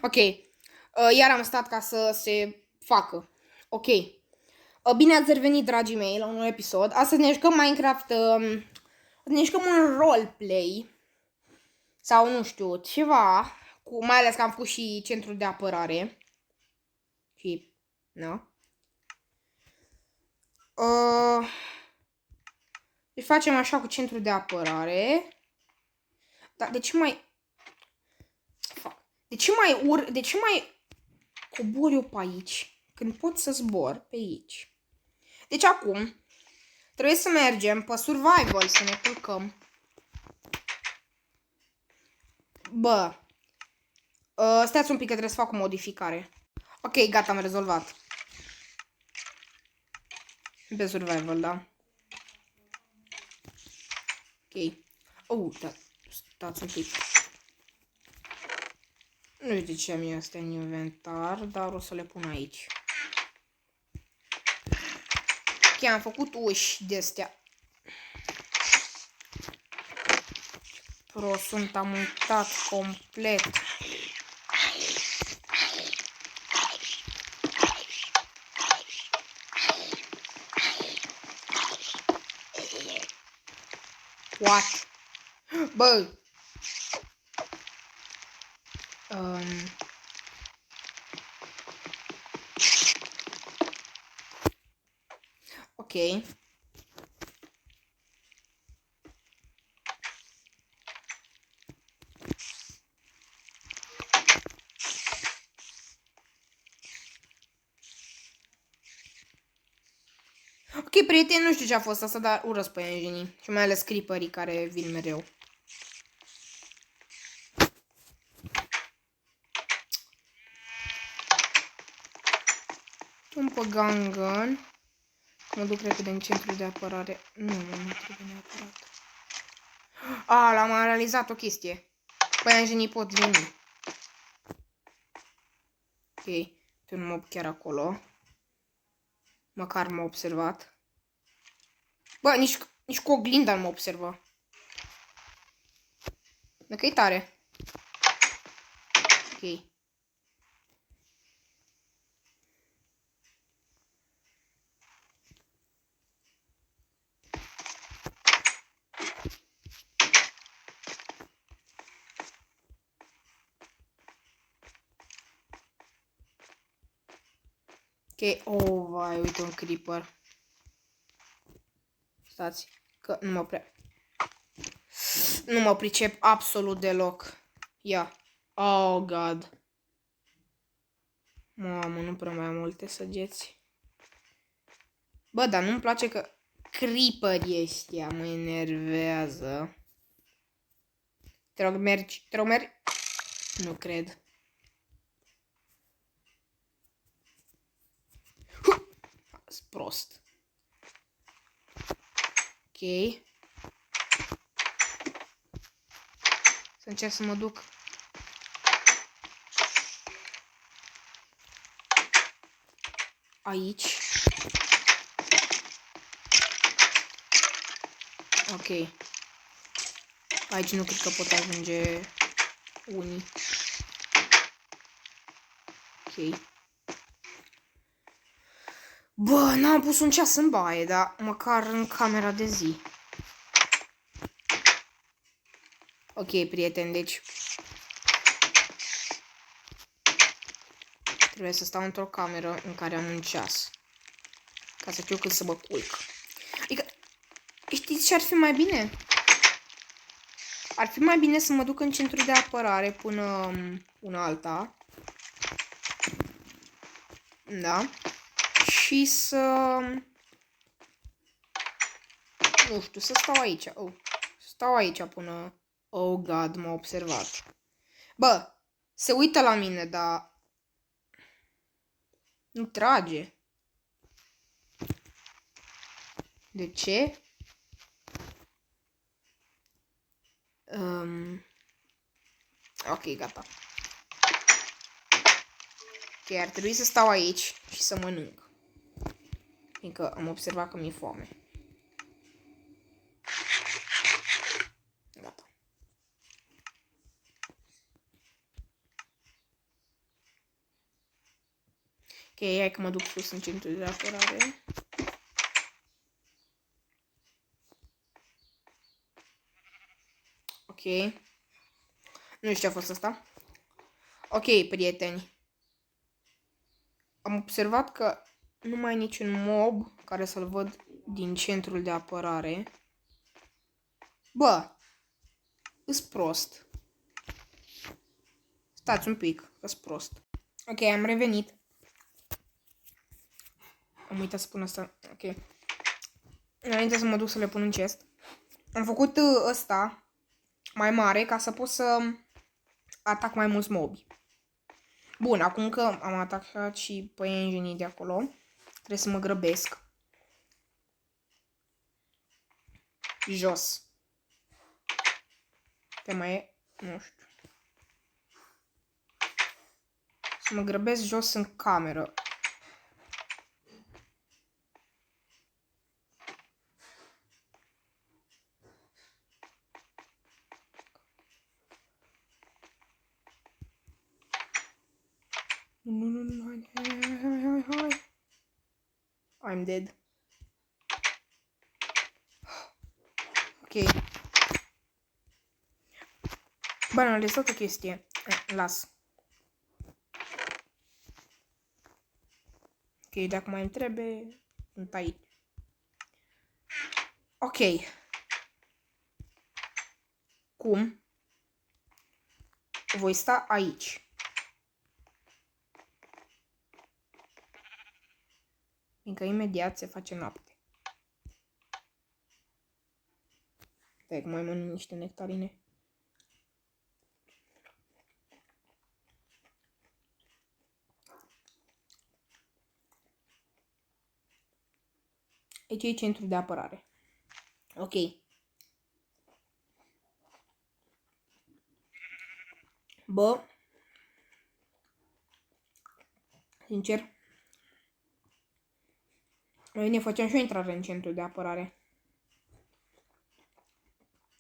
Ok. Iar am stat ca să se facă. Ok. Bine ați revenit, dragii mei, la un nou episod. Astăzi ne jucăm Minecraft. Ne jucăm un roleplay. Sau nu știu, ceva. Mai ales că am pus și centrul de apărare. Și, nu. Deci facem așa cu centrul de apărare. Dar de ce mai... De ce mai cobor eu pe aici? Când pot să zbor pe aici. Deci acum trebuie să mergem pe survival să ne culcăm. Bă. Stați un pic că trebuie să fac o modificare. Ok, gata, am rezolvat. Pe survival, da. Ok. Da. Stați un pic. Nu știu de ce am eu astea în inventar, dar o să le pun aici. Ok, am făcut uși de astea. Am uitat complet. What? Bă! Ok. Ok, prieteni, nu știu ce a fost asta, dar urăsc pe enginii. Și mai ales creeperii care vin mereu. Un pe gangan. Mă duc repede în centru de apărare. Nu trebuie neapărat. L-am realizat o chestie. Păi enginii pot veni. Ok, pe un mob chiar acolo. Măcar m-a observat. Bă, nici cu oglinda nu mă observă. Dacă e tare. Ok. Ok, vai, uite un creeper. Stați, că nu mă pricep absolut deloc. Ia. Oh, God. Mamă, nu prea mai am multe săgeți. Bă, dar nu-mi place că creeperii ăștia mă enervează. Te rog, mergi. Te rog, mergi. Nu cred. Sunt prost. Ok. Să încerc să mă duc. Aici. Ok. Aici nu cred că pot ajunge unii. Ok. Bă, n-am pus un ceas în baie, dar măcar în camera de zi. Ok, prieteni, deci trebuie să stau într-o cameră în care am un ceas. Ca să știu când să mă culc. Adică, știți ce ar fi mai bine? Ar fi mai bine să mă duc în centru de apărare până una alta. Da. Și să... Nu știu, să stau aici. Stau aici până... Oh, God, m-a observat. Bă, se uită la mine, dar... Nu trage. De ce? Ok, gata. Ok, ar trebui să stau aici și să mănânc. Fiindcă am observat că mi-e foame. Gata. Ok, hai că mă duc sus în centru de apărare. Ok. Nu știu ce a fost asta. Ok, prieteni. Am observat că nu mai e niciun mob care să-l văd din centrul de apărare. Bă, îs prost. Stați un pic, îs prost. Ok, am revenit. Am uitat să pun asta. Ok. Înainte să mă duc să le pun în chest. Am făcut ăsta mai mare ca să pot să atac mai mulți mobi. Bun, acum că am atacat și păienjenii de acolo, trebuie să mă grăbesc. Jos. Te mai e? Nu știu. Să mă grăbesc jos în cameră. Nu, hai. I'm dead. Ok. Bă, am lăsat o chestie. Las. Ok, dacă mai îmi trebuie, sunt aici. Ok. Cum? Voi sta aici. Fiindcă imediat se face noapte. Stai că mai mănânc niște nectarine. Aici e centru de apărare. Ok. Bă. Sincer. Mai bine facem și o intrare în centru de apărare.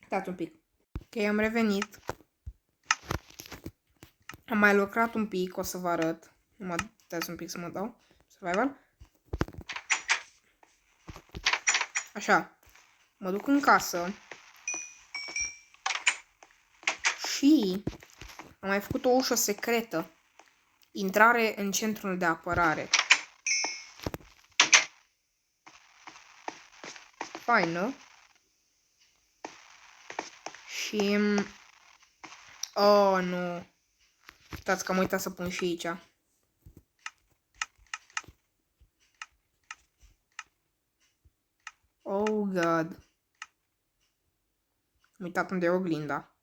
Stați un pic. Ok, am revenit. Am mai lucrat un pic, o să vă arăt. Stați un pic să mă dau. Survival. Așa. Mă duc în casă. Și am mai făcut o ușă secretă. Intrare în centrul de apărare. Faină. Și... Oh, nu. Uitați că am uitat să pun și aici. Oh, God. Am uitat unde e oglinda.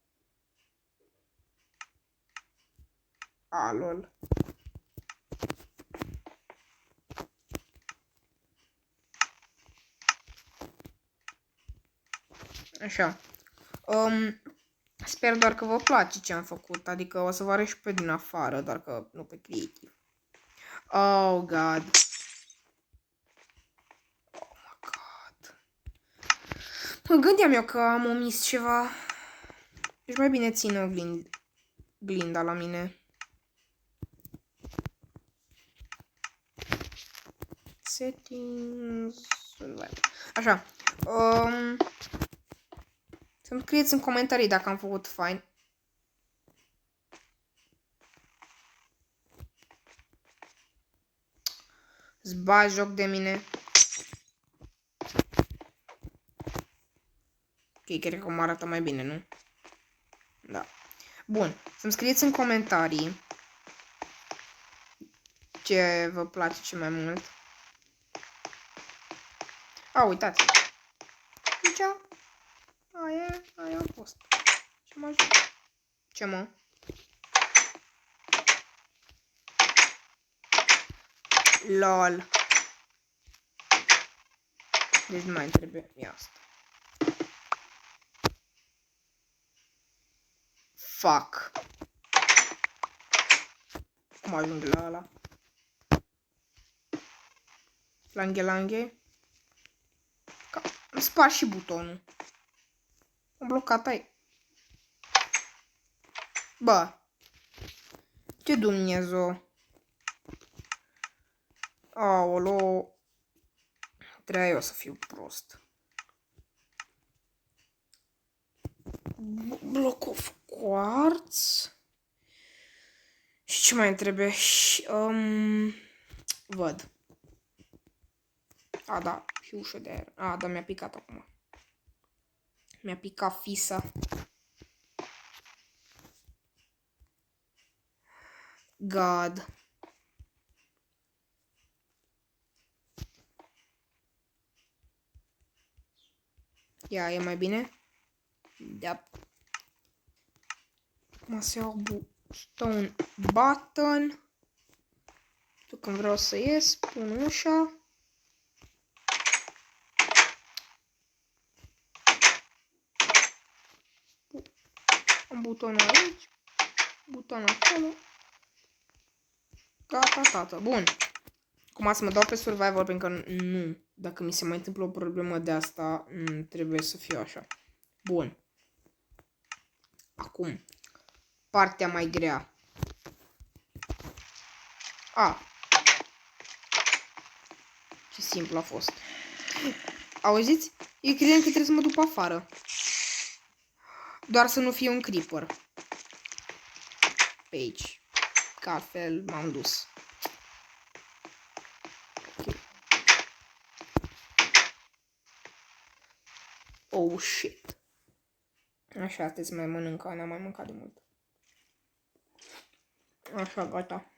Lol. Așa. Sper doar că vă place ce am făcut. Adică o să vă arăt și pe din afară, doar că nu pe creativ. Oh, God. Oh, my God. Mă gândeam eu că am omis ceva. Deci mai bine țin oglinda la mine. Settings. Așa. Să-mi scrieți în comentarii dacă am făcut fain. Îți bagi joc de mine. Ok, cred că mă arată mai bine, nu? Da. Bun. Să-mi scrieți în comentarii ce vă place cel mai mult. Uitați. Aici. Aia a fost. Ce mă ajut? Ce mă? LOL. Deci nu mai trebuie. Ia asta. Fuck. Cum ajung la ăla? Langhe. Îmi spar și butonul. Am blocat aici. Bă. Ce Dumnezeu. Aolo. Trebuia eu să fiu prost. Block of quartz. Și ce mai trebuie? Văd. A, da. Și ușă de aer. A, da, mi-a picat acum. Mi-a picat fisa. God. Ia, e mai bine? Da. Acum să iau stone button. Tu când vreau să ies, pun ușa. Am butonul aici. Butonul acolo. Gata, tata. Bun. Acum să mă dau pe survival pentru că nu. Dacă mi se mai întâmplă o problemă de asta, trebuie să fiu așa. Bun. Acum. Partea mai grea. A. Ce simplu a fost. Auziți? Eu credeam că trebuie să mă duc afară. Doar să nu fie un creeper. Pe aici. Că altfel m-am dus. Okay. Oh, shit. Așa, trebuie să mai mănânc. N-am mai mâncat de mult. Așa, gata.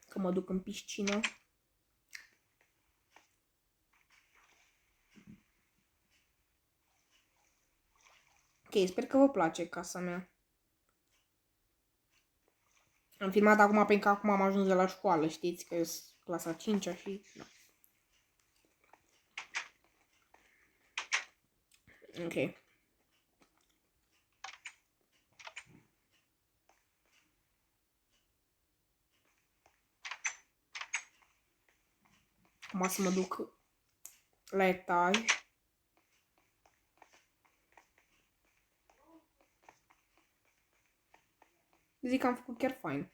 Că mă duc în piscină. Ok, sper că vă place casa mea. Am filmat acum pentru că acum am ajuns de la școală, știți că eu sunt clasa 5-a și... Da. Ok. Acum să mă duc la etaj. Zic că am făcut chiar fain.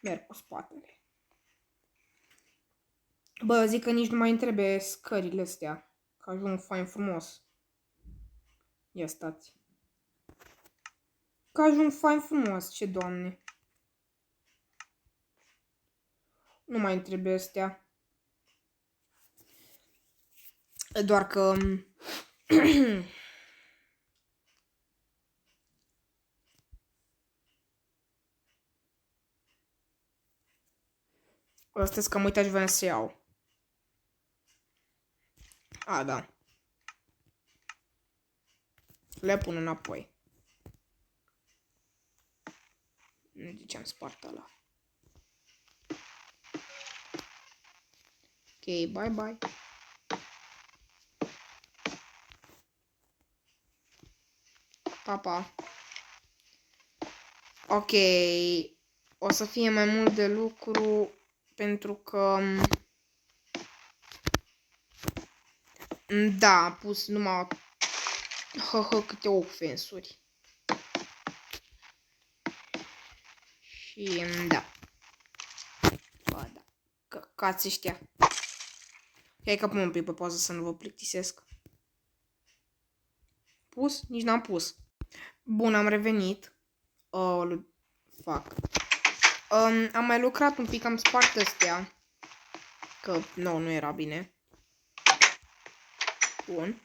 Merg cu spatele. Bă, zic că nici nu mai îmi trebuie scările astea. Că ajung fain frumos. Ia stați. Că ajung fain frumos, ce doamne. Nu mai îmi trebuie astea. Doar că... Astăzi că am uitat și voiam să iau. A, da. Le pun înapoi. Nu de ce am spart ăla. Ok, bye bye. Pa. Ok. O să fie mai mult de lucru pentru că... Da, am pus numai... câte 8 fensuri. Și da. Ba da. Căcați ăștia. Hai că pun un pic pe pauză să nu vă plictisesc. Pus? Nici n-am pus. Bun, am revenit. Fac. Am mai lucrat un pic, am spart astea. Că nu era bine. Bun.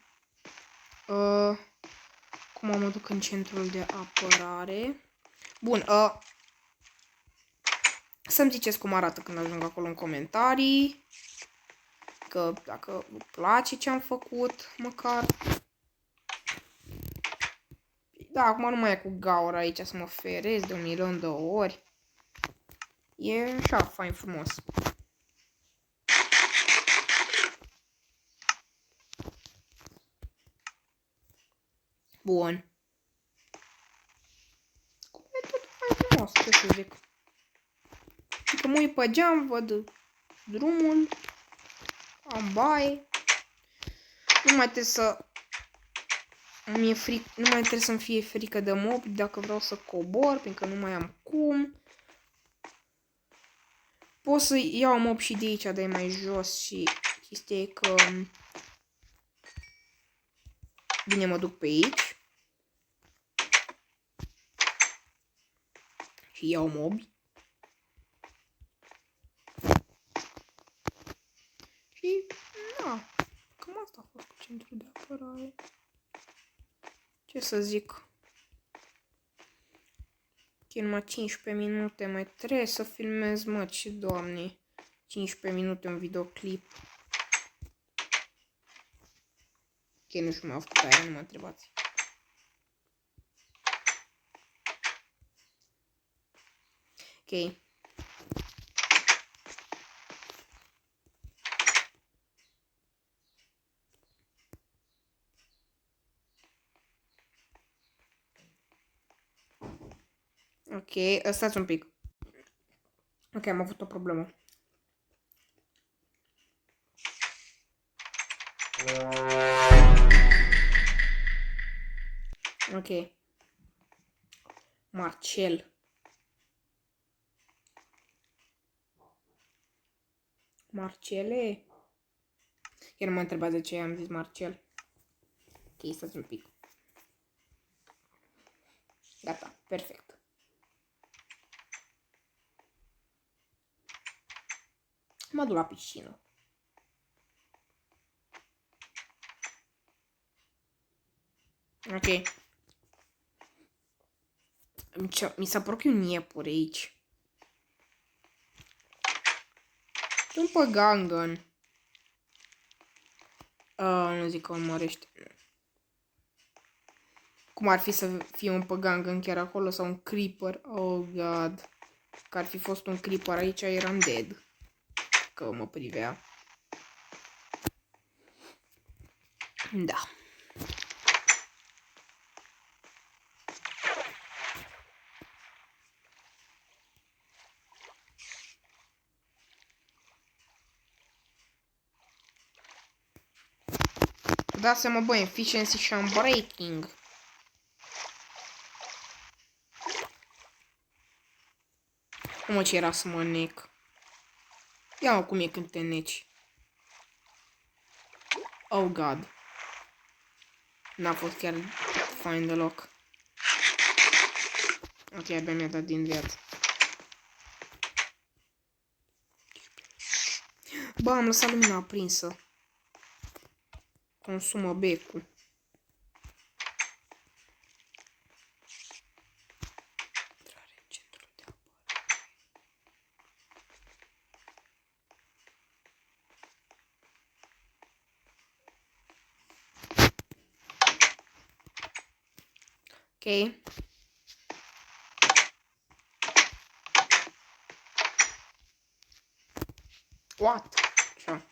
Cum mă duc în centrul de apărare. Bun, să-mi ziceți cum arată când ajung acolo în comentarii. Că dacă vă place ce am făcut, măcar. Da, acum nu mai e cu gaură aici să mă ferez de 1.000.000 de ori. E așa, fain frumos. Bun. Cum e tot fain frumos, ce să zic. Și că mă uit pe geam, văd drumul. Am baie. Nu mai trebuie să... Nu mai trebuie să-mi fie frică de mobi dacă vreau să cobor, pentru că nu mai am cum. Pot să iau mob și de aici, de mai jos și chestia e că... Bine, mă duc pe aici. Și iau mobi. Și, na, cam asta a fost cu centrul de apărare. Ce să zic? Ok, numai 15 minute mai trebuie să filmez, mă, ce doamne. 15 minute un videoclip. Ok, nu știu, m-a făcut aia, nu mă întrebați. Ok. Ok, stați un pic. Ok, am avut o problemă. Ok. Marcel. Marcele? Chiar nu mă întrebați de ce am zis Marcel. Ok, stați un pic. Gata, perfect. Mă duc la piscină. Ok. Mi s-a părut că e un iepure aici. Un păgangan. Nu zic că urmărește. Cum ar fi să fie un păgangan chiar acolo sau un creeper? Oh, God. Că ar fi fost un creeper aici, eram dead. Că mă privea. Da. Da seama, bă, efficiency și unbreaking. Mă, ce era să mă nec. Ia mă cum e când te neci. Oh, God. N-a fost chiar fain deloc. Ok, abia mi-a dat din viață. Bă, am lăsat lumina aprinsă. Consumă becul. Ok. What? Așa.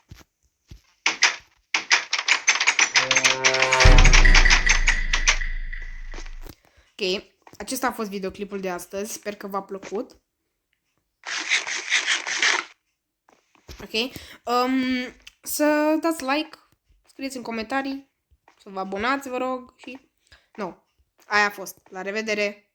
Ok. Acesta a fost videoclipul de astăzi. Sper că v-a plăcut. Ok. Să dați like. Scrieți în comentarii. Să vă abonați, vă rog. Și... Nu. Aia a fost. La revedere.